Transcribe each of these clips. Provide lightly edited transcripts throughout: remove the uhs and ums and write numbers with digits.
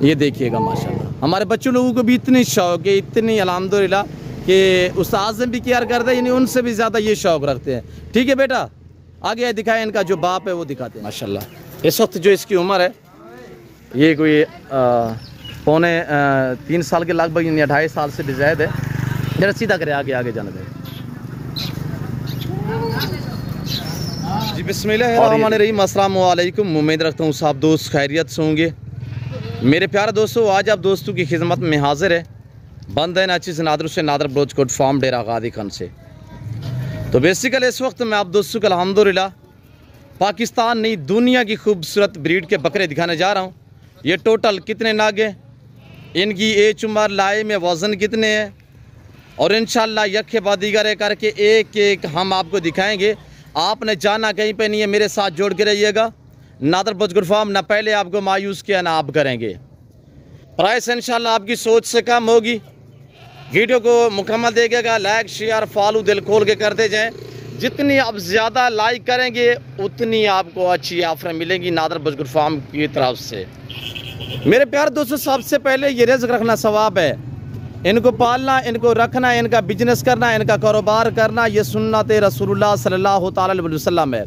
ये देखिएगा माशाल्लाह। हमारे बच्चों लोगों को भी इतनी शौक है, इतनी अल्हम्दुलिल्लाह कि उस्ताद से भी केयर करते हैं, यानी उनसे भी ज़्यादा ये शौक़ रखते हैं। ठीक है बेटा, आगे दिखाएं, इनका जो बाप है वो दिखाते हैं माशाल्लाह। इस वक्त जो इसकी उम्र है ये कोई 3 साल के लगभग, यानी 2.5 साल से भी ज़्यादा है। जरा सीधा करें, आगे आगे जाने दें जी। बिस्मिल्लाहिर्रहमानिर्रहीम, अस्सलाम वालेकुम। उम्मीद रखता हूँ सब दोस्त खैरियत से होंगे। मेरे प्यारे दोस्तों, आज आप दोस्तों की खिदमत में हाजिर है बंद है नाची से नादर से नादर ब्रोच कोट फार्म डेरा गादी खान से। तो बेसिकली इस वक्त मैं आप दोस्तों को अल्हम्दुलिल्लाह पाकिस्तान नहीं दुनिया की खूबसूरत ब्रीड के बकरे दिखाने जा रहा हूँ। ये टोटल कितने नाग हैं, इनकी एज उम्र, लाई में वज़न कितने हैं, और इंशाल्लाह यखे बादीगर करके एक एक हम आपको दिखाएंगे। आपने जाना कहीं पे नहीं है, मेरे साथ जोड़ के रहिएगा। नादर ब्रोच फार्म ना पहले आपको मायूस किया ना आप करेंगे। प्राइस इंशाल्लाह आपकी सोच से कम होगी। वीडियो को मुकम्मल देखिएगा, लाइक शेयर फॉलो दिल खोल के करते जाएं। जितनी आप ज़्यादा लाइक करेंगे उतनी आपको अच्छी ऑफर मिलेंगी नादर ब्रोच फार्म की तरफ से। मेरे प्यार दोस्तों, सबसे पहले ये रिज़्क रखना सवाब है। इनको पालना, इनको रखना, इनका बिजनेस करना, इनका कारोबार करना, ये सुन्नत रसूलुल्लाह सल्लल्लाहु अलैहि वसल्लम है।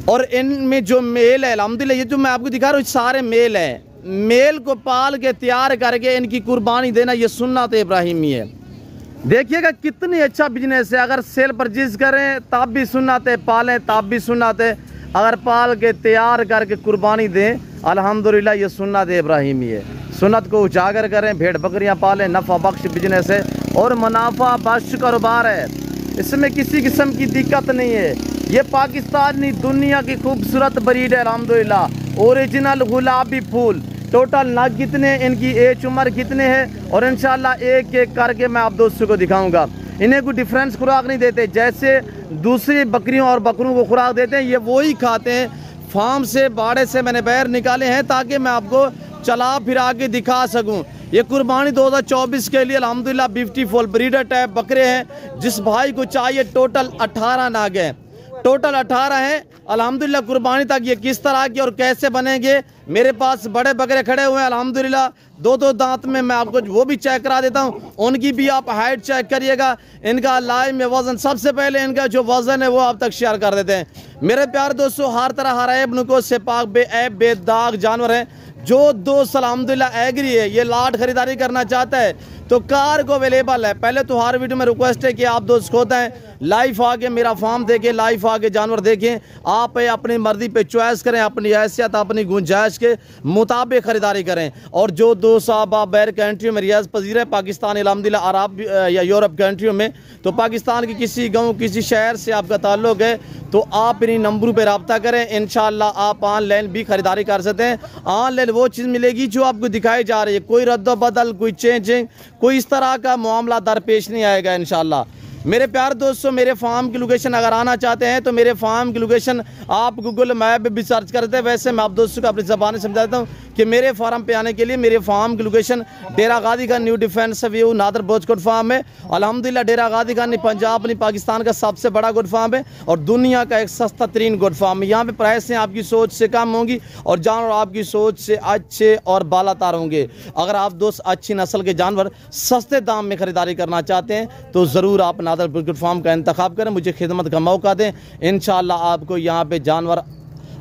और इनमें जो मेल है अल्हम्दुलिल्लाह, ये जो मैं आपको दिखा रहा हूँ सारे मेल हैं। मेल को पाल के तैयार करके इनकी कुर्बानी देना ये सुन्नत इब्राहिमी है। देखिएगा कितनी अच्छा बिजनेस है। अगर सेल परचेज करें तब भी सुन्नत है, पालें तब भी सुन्नत है, अगर पाल के तैयार करके कुर्बानी दें अल्हम्दुलिल्लाह ये सुन्नत इब्राहिमी है। सुन्नत को उजागर करें, भेड़ बकरियां पालें, नफ़ा बख्श बिजनेस है और मुनाफा बख्श कारोबार है। इसमें किसी किस्म की दिक्कत नहीं है। ये पाकिस्तानी दुनिया की खूबसूरत ब्रीड है अल्हम्दुलिल्लाह। ओरिजिनल गुलाबी फूल। टोटल नग कितने, इनकी एज उम्र कितने हैं, और इंशाल्लाह एक एक करके मैं आप दोस्तों को दिखाऊंगा। इन्हें कोई डिफरेंस खुराक नहीं देते, जैसे दूसरी बकरियों और बकरों को खुराक देते हैं ये वही खाते हैं। फार्म से बाड़े से मैंने बाहर निकाले हैं ताकि मैं आपको चला फिरा के दिखा सकूं। ये कुर्बानी 2024 के लिए अल्हम्दुलिल्लाह ब्यूटीफुल ब्रीडर टाइप बकरे हैं। जिस भाई को चाहिए टोटल 18 नाग हैं, टोटल 18 हैं अल्हम्दुलिल्लाह। कुर्बानी तक ये किस तरह की और कैसे बनेंगे, मेरे पास बड़े बकरे खड़े हुए हैं अल्हम्दुलिल्लाह। 2-2 दांत में मैं आपको वो भी चेक करा देता हूँ, उनकी भी आप हाइट चेक करिएगा। इनका लाई में वज़न, सबसे पहले इनका जो वज़न है वो आप तक शेयर कर देते हैं। मेरे प्यारे दोस्तों, हर तरह हर ऐब नुको से पाक बेऐब बेदाग जानवर हैं। जो दोस्त अल्हम्दुलिल्लाह एग्री है, ये लाट खरीदारी करना चाहता है तो कार को अवेलेबल है। पहले तो हर वीडियो में रिक्वेस्ट है कि आप दोस्त खोते हैं लाइव आके मेरा फार्म देखें, लाइव आके जानवर देखें। आप अपनी मर्जी पे चॉइस करें, अपनी हैसियत अपनी गुंजाइश के मुताबिक ख़रीदारी करें। और जो दोस्त आप बैर कंट्रियों में रियाज पजीर है, पाकिस्तान अल्हम्दुलिल्लाह अरब या यूरोप कंट्रियों में, तो पाकिस्तान की किसी गाँव किसी शहर से आपका ताल्लुक़ है तो आप इन्हीं नंबरों पर रब्ता करें। इंशाल्लाह आप ऑनलाइन भी ख़रीदारी कर सकते हैं। ऑनलाइन वो चीज़ मिलेगी जो आपको दिखाई जा रही है, कोई रद्द-बदल, कोई चेंजिंग, कोई इस तरह का मामला दरपेश नहीं आएगा इंशाल्लाह। मेरे प्यार दोस्तों, मेरे फार्म की लोकेशन अगर आना चाहते हैं तो मेरे फार्म की लोकेशन आप गूगल मैप पे भी सर्च करते हैं। वैसे मैं आप दोस्तों को अपनी ज़बान समझाता हूँ कि मेरे फार्म पे आने के लिए मेरे फार्म की लोकेशन डेरा गादी खान न्यू डिफेंस व्यू नादर ब्रोच फार्म है। अल्हम्दुलिल्लाह डेरा गादी खान नहीं पंजाब नहीं पाकिस्तान का सबसे बड़ा गोट फार्म है और दुनिया का एक सस्ता तरीन गोट फार्म है। यहाँ पे प्राइसें आपकी सोच से कम होंगी और जानवर आपकी सोच से अच्छे और बालातार होंगे। अगर आप दोस्त अच्छी नस्ल के जानवर सस्ते दाम में ख़रीदारी करना चाहते हैं तो ज़रूर आप नादर ब्रोच फार्म का इंतखाब करें, मुझे खिदमत का मौका दें। इंशाल्लाह आपको यहाँ पे जानवर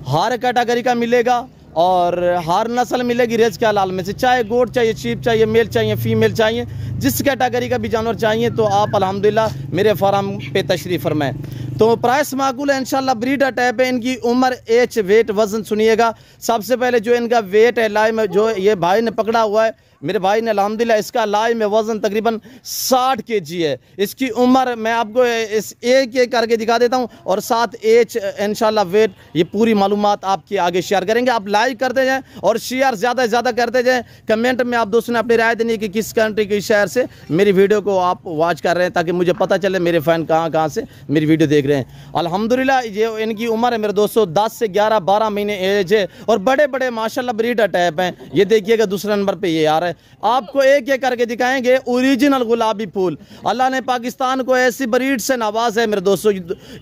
हर कैटेगरी का मिलेगा और हर नस्ल मिलेगी रेज के हलाल में से, चाहे गोट चाहिए, शीप चाहिए, मेल चाहिए, फीमेल चाहिए, जिस कैटेगरी का भी जानवर चाहिए तो आप अल्हम्दुलिल्लाह मेरे फार्म पे तशरीफ़ फरमाएं। तो प्राइस माकूल है इंशाल्लाह। ब्रीडर टाइप है, इनकी उम्र, एज, वेट, वज़न सुनिएगा। सबसे पहले जो इनका वेट है, लाई में जो ये भाई ने पकड़ा हुआ है, मेरे भाई ने अल्हम्दुलिल्लाह इसका लाई में वज़न तकरीबन 60 kg है। इसकी उम्र मैं आपको इस एक एक करके दिखा देता हूँ और साथ एज इंशाल्लाह वेट, ये पूरी मालूमात आपके आगे शेयर करेंगे। आप लाइक करते जाएं और शेयर ज़्यादा से ज़्यादा करते जाएं। कमेंट में आप दोस्तों ने अपनी राय देनी है कि किस कंट्री के शहर से मेरी वीडियो को आप वॉच कर रहे हैं, ताकि मुझे पता चले मेरे फ़ैन कहाँ कहाँ से मेरी वीडियो देख रहे हैं। अल्हम्दुलिल्लाह ये इनकी उम्र है मेरे दोस्तों 10 से 11-12 महीने एज है और बड़े बड़े माशाल्लाह ब्रीडर टाइप हैं। ये देखिएगा दूसरे नंबर पे ये आ रहा है। आपको एक एक करके दिखाएंगे ओरिजिनल गुलाबी फूल। अल्लाह ने पाकिस्तान को ऐसी ब्रीड से नवाज है मेरे दोस्तों।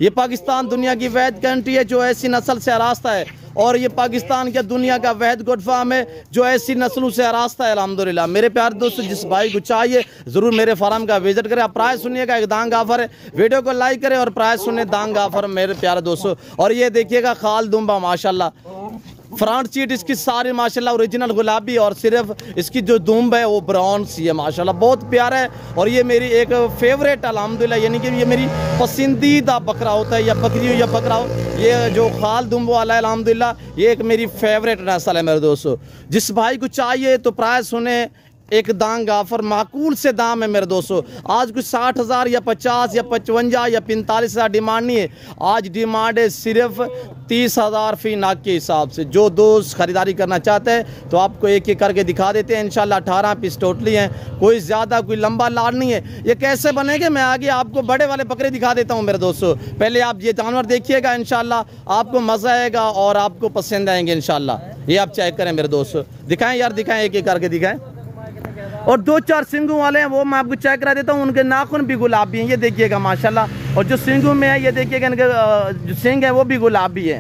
ये पाकिस्तान दुनिया की वैद कंट्री है जो ऐसी नस्ल से आरास्ता है और ये पाकिस्तान का दुनिया का वहद गुड फार्म है जो ऐसी नस्लों से आरास्ता है अल्हम्दुलिल्लाह। मेरे प्यारे दोस्तों, जिस भाई को चाहिए ज़रूर मेरे फार्म का विजिट करें। आप प्राइस सुनिएगा, एक दांग ऑफर है, वीडियो को लाइक करें और प्राइस सुने, दांग ऑफर मेरे प्यारे दोस्तों। और ये देखिएगा खाल दुम्बा माशाल्लाह, फ्रंट सीट इसकी सारी माशाल्लाह ओरिजिनल गुलाबी और सिर्फ इसकी जो दुम्ब है वो ब्राउन सी है माशाल्लाह, बहुत प्यारा है। और ये मेरी एक फेवरेट अल्हम्दुलिल्लाह, यानी कि ये मेरी पसंदीदा बकरा होता है, या बकरी हो या बकरा हो, ये जो खाल दुम्ब वाला है अल्हम्दुलिल्लाह, ये एक मेरी फेवरेट नस्ल है मेरे दोस्तों। जिस भाई को चाहिए तो प्राइस सुने, एक दांग ऑफर, माकूल से दाम है मेरे दोस्तों। आज कुछ 60,000 या 50 या 55 या 45,000 डिमांड नहीं है, आज डिमांड है सिर्फ 30,000 फी नाक के हिसाब से। जो दोस्त खरीदारी करना चाहते हैं तो आपको एक एक करके दिखा देते हैं इंशाल्लाह। 18 पीस टोटली हैं, कोई ज़्यादा कोई लंबा लाड नहीं है। ये कैसे बनेंगे मैं आगे आपको बड़े वाले बकरे दिखा देता हूँ मेरे दोस्तों। पहले आप ये जानवर देखिएगा, इंशाल्लाह आपको मज़ा आएगा और आपको पसंद आएंगे इंशाल्लाह। ये आप चेक करें मेरे दोस्तों, दिखाएं यार, दिखाएं, एक एक करके दिखाएं। और 2-4 सिंगों वाले हैं वो मैं आपको चेक करा देता हूँ, उनके नाखून भी गुलाबी हैं, ये देखिएगा माशाल्लाह। और जो सिंगों में है ये देखिएगा, इनके जो सिंग है वो भी गुलाबी है।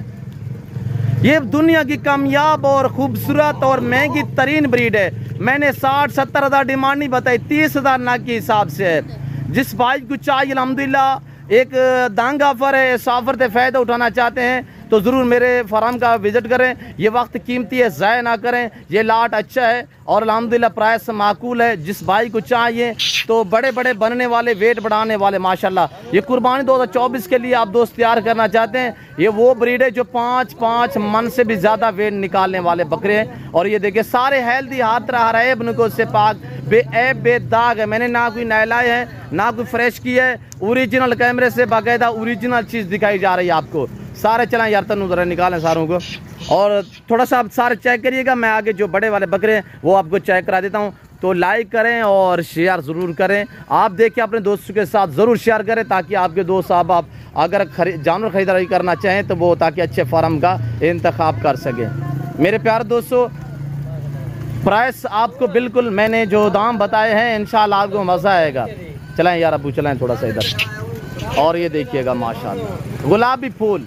ये दुनिया की कामयाब और खूबसूरत और महंगी तरीन ब्रीड है। मैंने 60-70 हज़ार डिमांड नहीं बताई, 30,000 नाक के हिसाब से है। जिस भाई को चाहिए अल्हम्दुलिल्लाह एक दांग ऑफर है, इस ऑफर से फ़ायदा उठाना चाहते हैं तो ज़रूर मेरे फार्म का विज़िट करें। ये वक्त कीमती है, ज़ाया ना करें, ये लाट अच्छा है और अल्हम्दुलिल्लाह प्राइस माकूल है। जिस भाई को चाहिए तो बड़े बड़े बनने वाले, वेट बढ़ाने वाले माशाल्लाह, ये कुर्बानी 2024 के लिए आप दोस्त तैयार करना चाहते हैं, ये वो ब्रीड है जो 5-5 मन से भी ज़्यादा वेट निकालने वाले बकरे हैं। और ये देखिए सारे हेल्दी, हाथ रहा है बनुको से पाक, बेऐब बेदाग है। मैंने ना कोई नहलाए है ना कोई फ्रेश की है, ओरिजिनल कैमरे से बाकायदा ओरिजिनल चीज़ दिखाई जा रही है आपको। सारे चलाएं यार, तनु ज़रा निकालें सारों को और थोड़ा सा आप सारे चेक करिएगा। मैं आगे जो बड़े वाले बकरे हैं वो आपको चेक करा देता हूँ, तो लाइक करें और शेयर ज़रूर करें। आप देखिए अपने दोस्तों के साथ ज़रूर शेयर करें ताकि आपके दोस्त साहब आप अगर जानवर खरीदारी करना चाहें तो वो ताकि अच्छे फार्म का इंतखाब कर सकें। मेरे प्यारे दोस्तों, प्राइस आपको बिल्कुल मैंने जो दाम बताए हैं इंशाल्लाह आपको मज़ा आएगा। चलाएं यार अबू, चलाएं थोड़ा सा इधर। और ये देखिएगा माशाल्लाह गुलाबी फूल,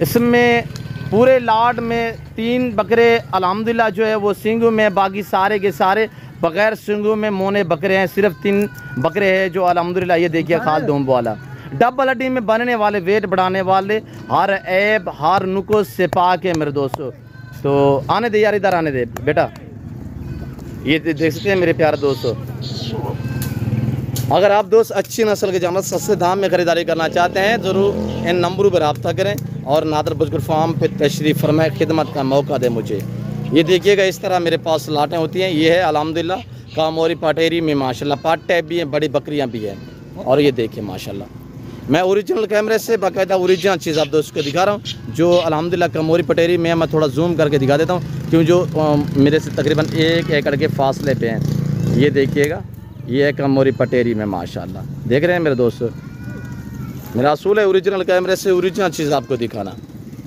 इसमें पूरे लाड में 3 बकरे अल्हम्दुलिल्लाह जो है वो सिंगों में, बाकी सारे के सारे बग़ैर सिंगों में मोने बकरे हैं। सिर्फ 3 बकरे हैं जो अल्हम्दुलिल्लाह, ये देखिए खाल दुम्ब वाला, डबल हड्डी में बनने वाले, वेट बढ़ाने वाले, हर ऐब हर नुक्स से पाक है मेरे दोस्तों। तो आने दे यार, इधर आने दे बेटा। ये देख सकते हैं मेरे प्यारे दोस्तों, अगर आप दोस्त अच्छी नस्ल के जानवर सस्ते दाम में ख़रीदारी करना चाहते हैं ज़रूर इन नंबरों पर रब्ता करें और नादर बुजुर्ग फार्म पे तशरीफ़ फरमाए, खिदमत का मौका दें मुझे। ये देखिएगा इस तरह मेरे पास लाटें होती हैं। ये है अल्हम्दुलिल्लाह कामोरी पाटेरी में माशाल्लाह, पाट टाइप भी हैं, बड़ी बकरियां भी हैं। और ये देखिए माशाल्लाह, मैं ओरिजिनल कैमरे से बाकायदा ओरिजिनल चीज़ आप दोस्तों को दिखा रहा हूँ जो अल्हम्दुलिल्लाह कामोरी पटेरी में। मैं थोड़ा जूम करके दिखा देता हूँ क्यों जो मेरे से तकरीबन 1 एकड़ के फासले पे हैं। ये देखिएगा, ये है कामोरी पटेरी में माशाल्लाह, देख रहे हैं मेरे दोस्तों। मेरा असूल है ओरिजिनल कैमरे से ओरिजिनल चीज़ आपको दिखाना।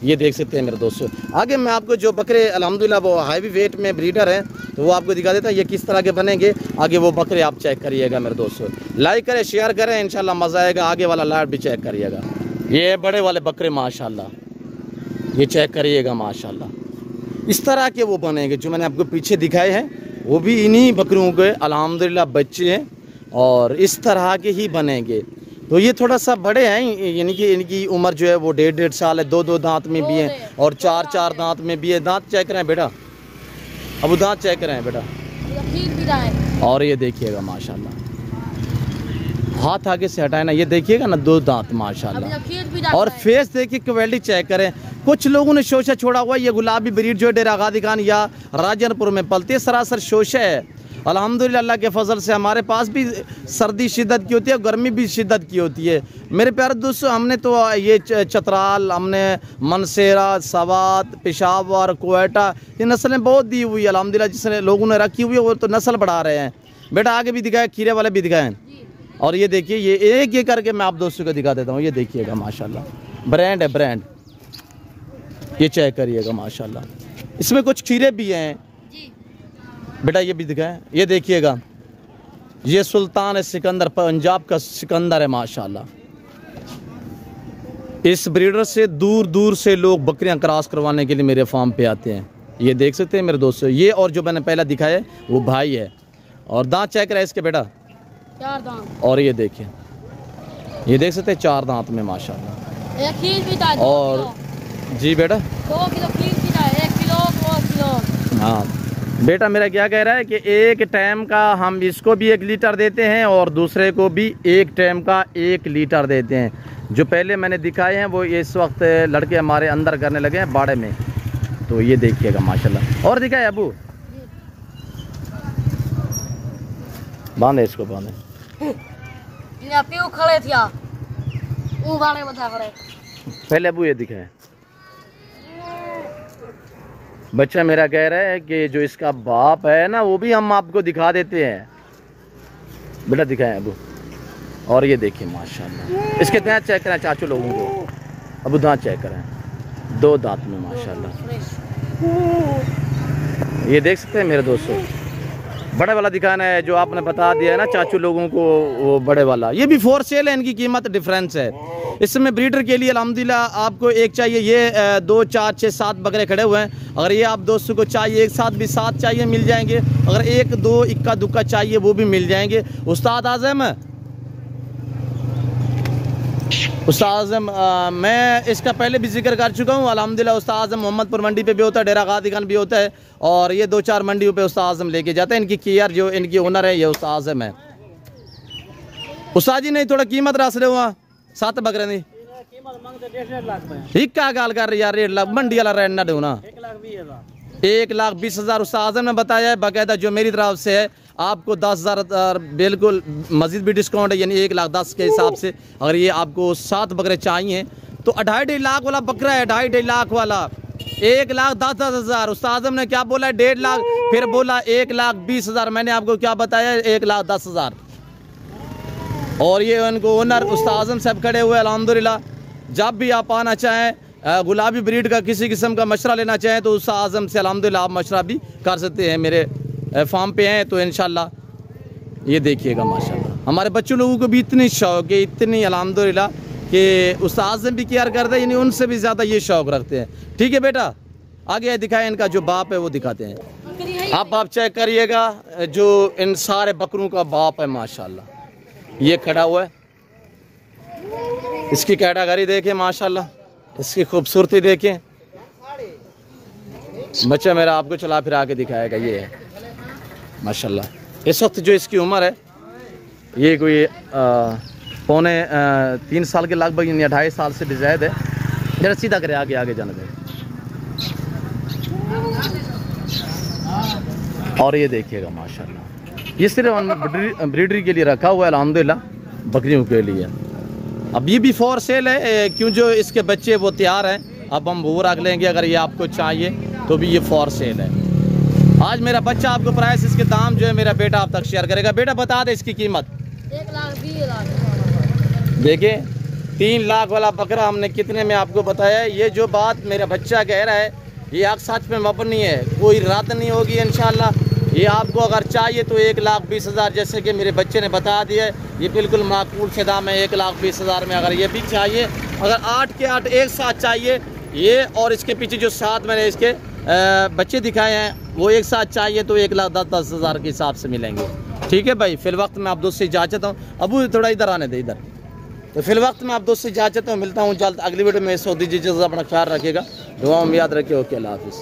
ये देख सकते हैं मेरे दोस्तों। आगे मैं आपको जो बकरे अल्हम्दुलिल्लाह वो हैवी वेट में ब्रीडर हैं तो वो आपको दिखा देता हूँ, ये किस तरह के बनेंगे। आगे वो बकरे आप चेक करिएगा मेरे दोस्तों, लाइक करें, शेयर करें, इंशाल्लाह मज़ा आएगा। आगे वाला लाइट भी चेक करिएगा, ये बड़े वाले बकरे माशाल्लाह, ये चेक करिएगा माशाल्लाह। इस तरह के वो बनेंगे जो मैंने आपको पीछे दिखाए हैं, वो भी इन्हीं बकरियों के अल्हम्दुलिल्लाह बच्चे हैं और इस तरह के ही बनेंगे। तो ये थोड़ा सा बड़े हैं, यानी कि इनकी उम्र जो है वो 1.5 साल है। 2 दांत में भी हैं और 4 दांत में भी है। दांत चेक करें बेटा, अब दांत चेक करें बेटा। और ये देखिएगा माशाल्लाह, हाथ आगे से हटाए ना, ये देखिएगा ना 2 दांत माशाल्लाह। और फेस देखिए, क्वालिटी चेक करें। कुछ लोगों ने शोशा छोड़ा हुआ, ये गुलाबी ब्रीड जो है डेरा गादी खान या राजनपुर में पलती है, सरासर शोशा है। अल्हम्दुलिल्लाह अल्लाह के फजल से हमारे पास भी सर्दी शिद्दत की होती है, गर्मी भी शिद्दत की होती है। मेरे प्यारे दोस्तों, हमने तो ये चतराल, हमने मनसेरा, सवात, पेशावर, कोयटा, ये नस्लें बहुत दी हुई है अल्हम्दुलिल्लाह, जिसने लोगों ने रखी हुई है वो तो नस्ल बढ़ा रहे हैं। बेटा आगे भी दिखाए, खीरे वाले भी दिखाएं। और ये देखिए, ये एक एक करके मैं आप दोस्तों को दिखा देता हूँ। ये देखिएगा माशाल्लाह, ब्रांड है ब्रांड, ये चेक करिएगा माशाल्लाह। इसमें कुछ खीरे भी हैं बेटा, ये भी दिखाएं। ये देखिएगा, ये सुल्तान है सिकंदर, पंजाब का सिकंदर है माशाल्लाह। इस ब्रीडर से दूर दूर से लोग बकरियां क्रॉस करवाने के लिए मेरे फार्म पे आते हैं। ये देख सकते हैं मेरे दोस्तों, ये और जो मैंने पहला दिखाया वो भाई है। और दांत चेक करा इसके बेटा, 4 दांत। और ये देखिए, ये देख सकते हैं 4 दांत में माशाल्लाह। एक खीर भी था। और जी बेटा 2 किलो खीर भी था, 1 किलो 2 किलो। हाँ बेटा मेरा क्या कह रहा है कि एक टाइम का हम इसको भी 1 लीटर देते हैं और दूसरे को भी एक टाइम का 1 लीटर देते हैं। जो पहले मैंने दिखाए हैं वो इस वक्त लड़के हमारे अंदर करने लगे हैं बाड़े में, तो ये देखिएगा माशाल्लाह। और दिखाए अबू, बांधे इसको, बांधे। ये प्यू खड़े थिया, ऊ बाड़े बता खड़े। पहले अबू ये दिखाए। बच्चा मेरा कह रहा है कि जो इसका बाप है ना वो भी हम आपको दिखा देते हैं। बेटा दिखाएं अबू। और ये देखिए माशाल्लाह, इसके दांत चेक करें चाचू लोगों को। अबू दांत चेक करें, 2 दांत में माशाल्लाह। ये देख सकते हैं मेरे दोस्तों, बड़े वाला दिखाना है जो आपने बता दिया है ना चाचू लोगों को, वो बड़े वाला। ये भी फॉर सेल है, इनकी कीमत डिफरेंस है। इसमें ब्रीडर के लिए अल्हम्दुलिल्लाह आपको एक चाहिए, ये 2 4 6 7 बकरे खड़े हुए हैं। अगर ये आप दोस्तों को चाहिए एक साथ भी 7 चाहिए मिल जाएंगे। अगर 1 2 इक्का दुक्का चाहिए वो भी मिल जाएंगे। उस्ताद आज़म, मैं इसका पहले भी जिक्र कर चुका हूँ अल्हम्दुलिल्लाह। उस्ताद आज़म मोहम्मदपुर मंडी पे भी होता है, डेरा गादी खान भी होता है, और ये 2 4 मंडियों पे उस्ताद आज़म लेके जाते हैं। इनकी केयर जो इनकी ओनर है ये उस्ताद आज़म है। उस्ताद जी नहीं थोड़ा कीमत रस रहे हुआ 7 बकरे दी क्या गाल कर रही यार, 1 लाख मंडी वाला रेट ना दो ना, 1,20,000 उस्ताद आज़म ने बताया है बाकायदा। जो मेरी तरफ से है आपको 10,000 बिल्कुल मजीद भी डिस्काउंट है, यानी 1,10,000 के हिसाब से। अगर ये आपको 7 बकरे चाहिए तो 2.5 लाख वाला बकरा है, 2.5 लाख वाला 1,10,000। उस्ताद आज़म ने क्या बोला है 1.5 लाख, फिर बोला 1,20,000। मैंने आपको क्या बताया 1,10,000। और ये उनको ओनर उस्ताद आज़म साहब खड़े हुए अल्हम्दुलिल्लाह। जब भी आप आना चाहें गुलाबी ब्रीड का किसी किस्म का मशवरा लेना चाहें तो उस्ताद आज़म से अल्हम्दुलिल्लाह आप मशवरा भी कर सकते हैं। मेरे फार्म पे हैं तो इंशाल्लाह ये देखिएगा माशाल्लाह। हमारे बच्चों लोगों को भी इतनी शौक है, इतनी अल्हम्दुलिल्लाह कि उस्ताद आज़म भी केयर करते हैं, यानी उनसे भी ज़्यादा ये शौक रखते हैं। ठीक है बेटा, आगे दिखाएं इनका जो बाप है वो दिखाते हैं। आप चेक करिएगा जो इन सारे बकरों का बाप है माशाल्लाह, ये खड़ा हुआ है। इसकी कैटेगरी देखें माशाल्लाह, इसकी खूबसूरती देखें। बच्चा मेरा आपको चला फिरा के दिखाएगा। ये है माशाल्लाह। इस वक्त जो इसकी उम्र है ये कोई 3 साल के लगभग, यानी 2.5 साल से भी ज़्यादा है। जरा सीधा करे, आगे आगे जाने दें। और ये देखिएगा माशाल्लाह, ये सिर्फ ब्रीडरी के लिए रखा हुआ है अल्हम्दुलिल्लाह, बकरियों के लिए। अब ये भी फॉर सेल है, क्यों जो इसके बच्चे वो तैयार हैं। अब हम वो रख लेंगे, अगर ये आपको चाहिए तो भी ये फॉर सेल है। आज मेरा बच्चा आपको प्राइस, इसके दाम जो है मेरा बेटा आप तक शेयर करेगा। बेटा बता दे इसकी कीमत। 1,20,000। देखिए 3 लाख वाला बकरा हमने कितने में आपको बताया है। ये जो बात मेरा बच्चा कह रहा है ये आप सच में मबनी है, कोई रद्द नहीं होगी इंशाल्लाह। ये आपको अगर चाहिए तो 1,20,000 जैसे कि मेरे बच्चे ने बता दिया है, ये बिल्कुल माकूल से दाम है 1,20,000 में। अगर ये भी चाहिए, अगर 8 के 8 एक साथ चाहिए ये, और इसके पीछे जो 7 मैंने इसके बच्चे दिखाए हैं वो एक साथ चाहिए तो 1,10,000 के हिसाब से मिलेंगे। ठीक है भाई, फिल वक्त मैं आप दोस्त से इजाज़त हूँ। अबू थोड़ा इधर आने दे, इधर। तो फिल वक्त मैं आप दोस्त से इजाज़त हूँ, मिलता हूँ जल्द अगली वीडियो में। सो दीजिए, अपना ख्याल रखिएगा, दुआ में याद रखिए। ओके, अल्लाह हाफिज़।